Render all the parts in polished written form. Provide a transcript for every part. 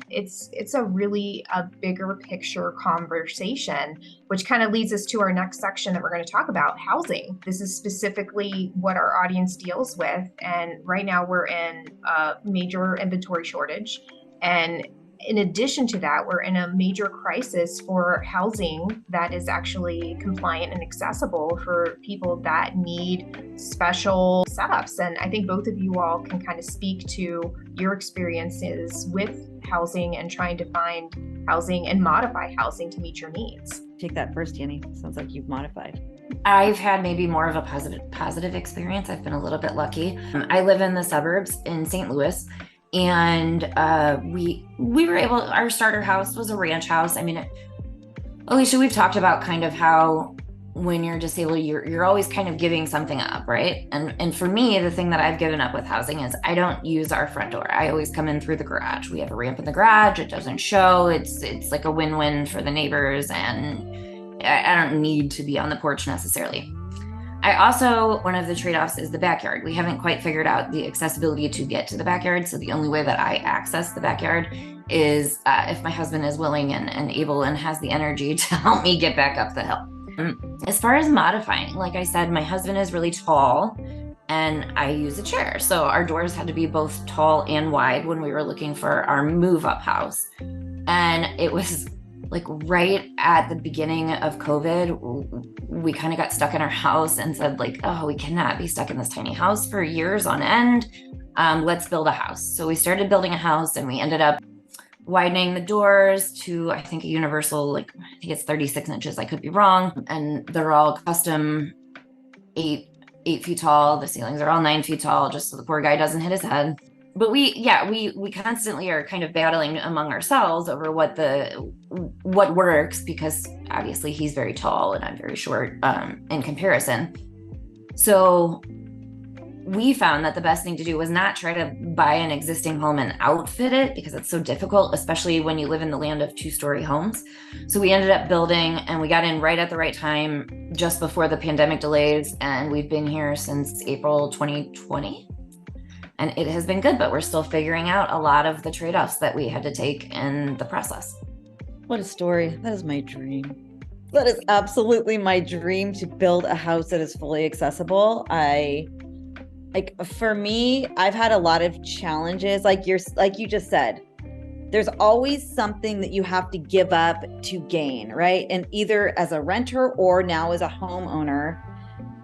It's a really a bigger picture conversation, which kind of leads us to our next section that we're going to talk about, housing. This is specifically what our audience deals with. And right now we're in a major inventory shortage. And in addition to that, we're in a major crisis for housing that is actually compliant and accessible for people that need special setups. And I think both of you all can kind of speak to your experiences with housing and trying to find housing and modify housing to meet your needs. Take that first, Dani. Sounds like you've modified. I've had maybe more of a positive experience. I've been a little bit lucky. I live in the suburbs in St. Louis, and we were able. Our starter house was a ranch house. I mean, Alicia, we've talked about kind of how when you're disabled, you're always kind of giving something up, right? And for me, the thing that I've given up with housing is I don't use our front door. I always come in through the garage. We have a ramp in the garage. It doesn't show. It's like a win-win for the neighbors, and I don't need to be on the porch necessarily. I also, one of the trade-offs is the backyard. We haven't quite figured out the accessibility to get to the backyard. So the only way that I access the backyard is if my husband is willing and able and has the energy to help me get back up the hill. As far as modifying, like I said, my husband is really tall and I use a chair. So our doors had to be both tall and wide when we were looking for our move-up house. And it was like right at the beginning of COVID, we kind of got stuck in our house and said like, oh, we cannot be stuck in this tiny house for years on end. Let's build a house. So we started building a house and we ended up widening the doors to, I think, a universal, like, I think it's 36 inches. I could be wrong. And they're all custom 8 feet tall. The ceilings are all 9 feet tall, just so the poor guy doesn't hit his head. But we constantly are kind of battling among ourselves over what works, because obviously he's very tall and I'm very short in comparison. So we found that the best thing to do was not try to buy an existing home and outfit it, because it's so difficult, especially when you live in the land of 2-story homes. So we ended up building, and we got in right at the right time, just before the pandemic delays. And we've been here since April 2020. And it has been good, but we're still figuring out a lot of the trade-offs that we had to take in the process. What a story. That is my dream. That is absolutely my dream, to build a house that is fully accessible. For me, I've had a lot of challenges. Like you just said, there's always something that you have to give up to gain, right? And either as a renter or now as a homeowner,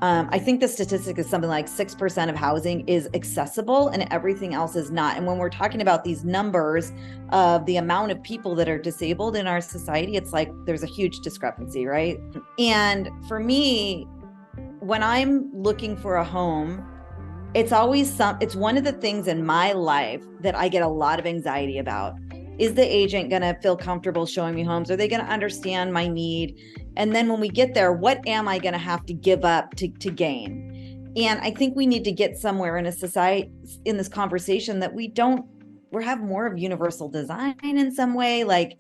I think the statistic is something like 6% of housing is accessible and everything else is not. And when we're talking about these numbers of the amount of people that are disabled in our society, it's like there's a huge discrepancy, right? And for me, when I'm looking for a home, it's one of the things in my life that I get a lot of anxiety about. Is the agent going to feel comfortable showing me homes? Are they going to understand my need? And then when we get there, what am I going to have to give up to gain? And I think we need to get somewhere in a society, in this conversation, that we have more of universal design in some way, like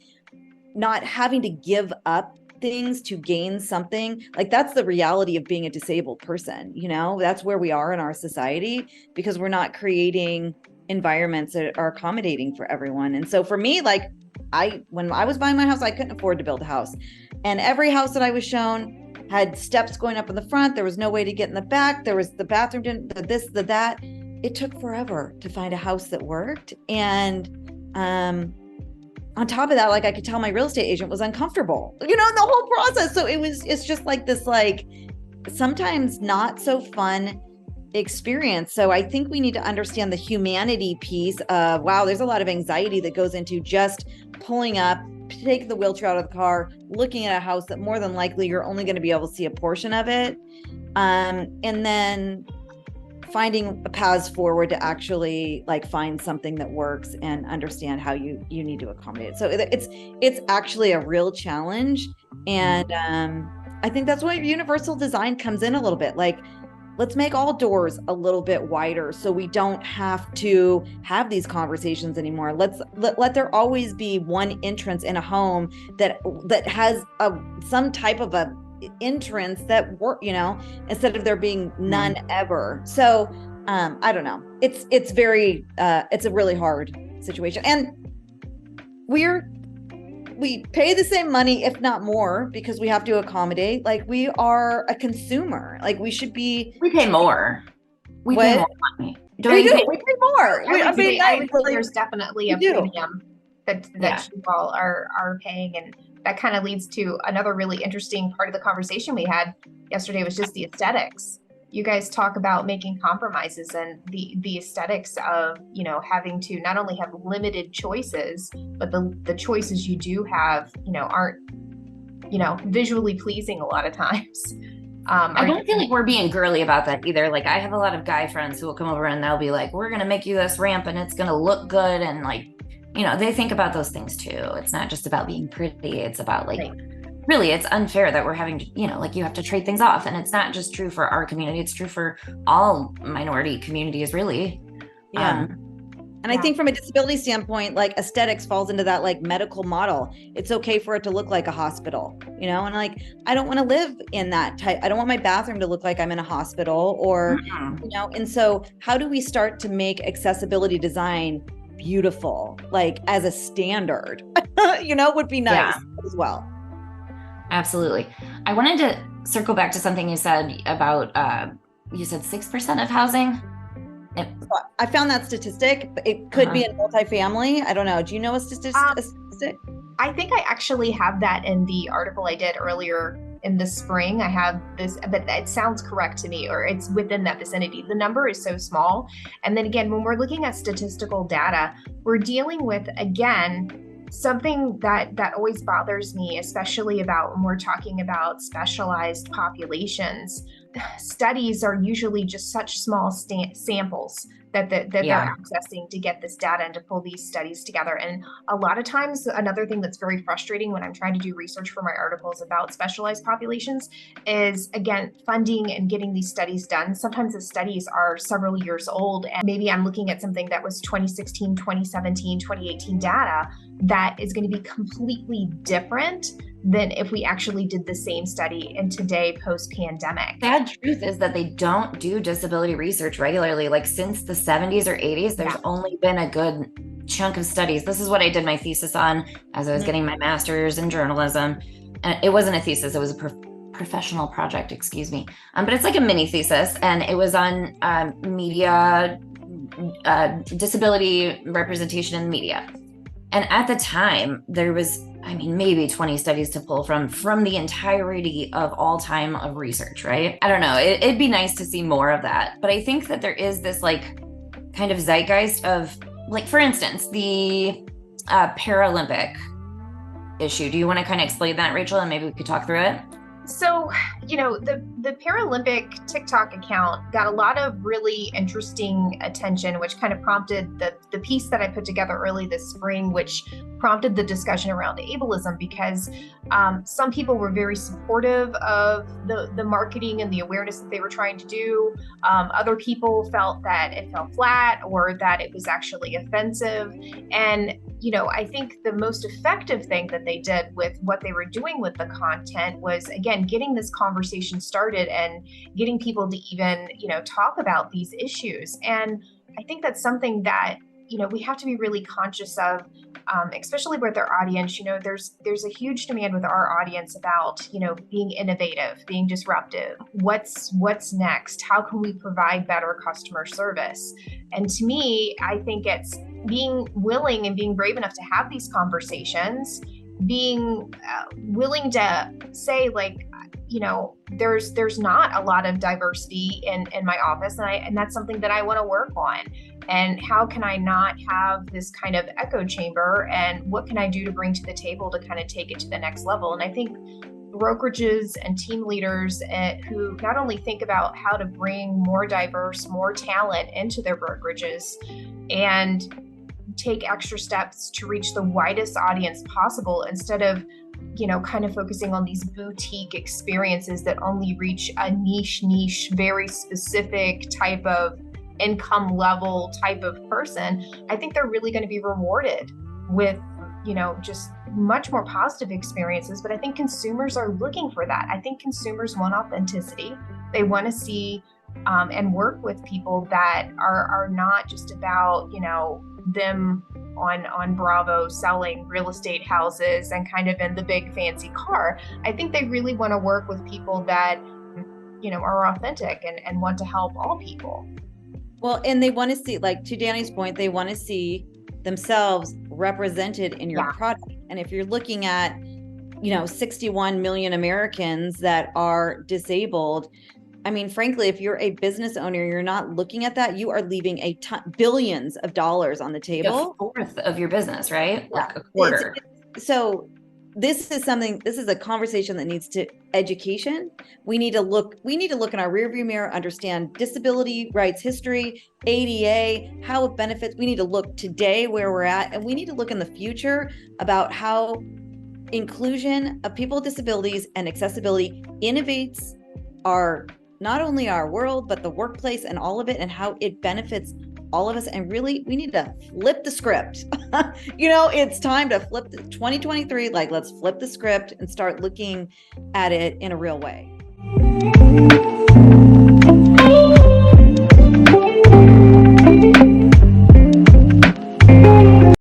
not having to give up things to gain something. Like, that's the reality of being a disabled person. That's where we are in our society, because we're not creating environments that are accommodating for everyone. And so for me, like, when I was buying my house, I couldn't afford to build a house. And every house that I was shown had steps going up in the front. There was no way to get in the back. There was the bathroom, the that. It took forever to find a house that worked. And on top of that, like, I could tell my real estate agent was uncomfortable, in the whole process. So it's just like this, like, sometimes not so fun experience. So I think we need to understand the humanity piece of, wow, there's a lot of anxiety that goes into just pulling up, taking the wheelchair out of the car, looking at a house that more than likely you're only going to be able to see a portion of it. And then finding paths forward to actually, like, find something that works and understand how you need to accommodate it. So it's actually a real challenge. And I think that's why universal design comes in a little bit. Like, let's make all doors a little bit wider so we don't have to have these conversations anymore. Let there always be one entrance in a home that has some type of a entrants that work, you know, instead of there being none ever. So I don't know. It's a really hard situation. And we pay the same money, if not more, because we have to accommodate. Like, we are a consumer. Like, we pay more. We pay more money. We pay more. I would say there's definitely a premium that you all are paying. And that kind of leads to another really interesting part of the conversation we had yesterday, was just the aesthetics. You guys talk about making compromises, and the aesthetics of, you know, having to not only have limited choices, but the choices you do have, you know, aren't, you know, visually pleasing a lot of times. I don't feel like we're being girly about that either. Like, I have a lot of guy friends who will come over and they'll be like, we're going to make you this ramp and it's going to look good. And like, you know, they think about those things too. It's not just about being pretty. It's about like, really, it's unfair that we're having to, you know, like, you have to trade things off. And it's not just true for our community. It's true for all minority communities, really. Yeah. And I think from a disability standpoint, like, aesthetics falls into that like medical model. It's okay for it to look like a hospital, you know, and like, I don't want to live in that type. I don't want my bathroom to look like I'm in a hospital, or, you know, and so how do we start to make accessibility design beautiful, like as a standard, you know, would be nice as well. Absolutely. I wanted to circle back to something you said about, you said 6% of housing. I found that statistic. It could be in multifamily. I don't know. Do you know a statistic? I think I actually have that in the article I did earlier in the spring. I have this, but it sounds correct to me, or it's within that vicinity. The number is so small. And then again, when we're looking at statistical data, we're dealing with, again, something that always bothers me, especially about when we're talking about specialized populations. Studies are usually just such small samples that they're accessing to get this data and to pull these studies together. And a lot of times, another thing that's very frustrating when I'm trying to do research for my articles about specialized populations is, again, funding and getting these studies done. Sometimes the studies are several years old, and maybe I'm looking at something that was 2016, 2017, 2018 data that is going to be completely different than if we actually did the same study in today post-pandemic. Sad truth is that they don't do disability research regularly. Like, since the 70s or 80s, there's only been a good chunk of studies. This is what I did my thesis on as I was getting my master's in journalism. And it wasn't a thesis, it was a professional project, excuse me. But it's like a mini thesis, and it was on media, disability representation in the media. And at the time, there was, I mean, maybe 20 studies to pull from the entirety of all time of research, right? I don't know. It'd be nice to see more of that. But I think that there is this like kind of zeitgeist of, like, for instance, the Paralympic issue. Do you want to kind of explain that, Rachel? And maybe we could talk through it. So, you know, the Paralympic TikTok account got a lot of really interesting attention, which kind of prompted the piece that I put together early this spring, which prompted the discussion around ableism, because some people were very supportive of the marketing and the awareness that they were trying to do. Other people felt that it fell flat, or that it was actually offensive. And, you know, I think the most effective thing that they did with what they were doing with the content was, again, getting this conversation started and getting people to even, you know, talk about these issues. And I think that's something that, you know, we have to be really conscious of, especially with our audience. You know, there's a huge demand with our audience about, you know, being innovative, being disruptive. What's next? How can we provide better customer service? And to me, I think it's being willing and being brave enough to have these conversations, being willing to say, like, you know, there's not a lot of diversity in my office, and that's something that I want to work on. And how can I not have this kind of echo chamber, and what can I do to bring to the table to kind of take it to the next level? And I think brokerages and team leaders who not only think about how to bring more diverse, more talent into their brokerages and take extra steps to reach the widest audience possible, instead of, you know, kind of focusing on these boutique experiences that only reach a niche, very specific type of income level type of person. I think they're really going to be rewarded with just much more positive experiences. But I think consumers are looking for that. I think consumers want authenticity. They want to see and work with people that are not just about, them on Bravo selling real estate houses and kind of in the big fancy car. I think they really want to work with people that, are authentic and want to help all people. Well, and they want to see, like to Dani's point, they want to see themselves represented in your product. And if you're looking at, 61 million Americans that are disabled, I mean, frankly, if you're a business owner, you're not looking at that, you are leaving billions of dollars on the table. A fourth of your business, right? Yeah. Like a quarter. So this is a conversation that needs to education. We need to look in our rearview mirror, understand disability rights history, ADA, how it benefits. We need to look today where we're at, and we need to look in the future about how inclusion of people with disabilities and accessibility innovates not only our world, but the workplace and all of it, and how it benefits all of us. And really, we need to flip the script. It's time to flip 2023. Like, let's flip the script and start looking at it in a real way.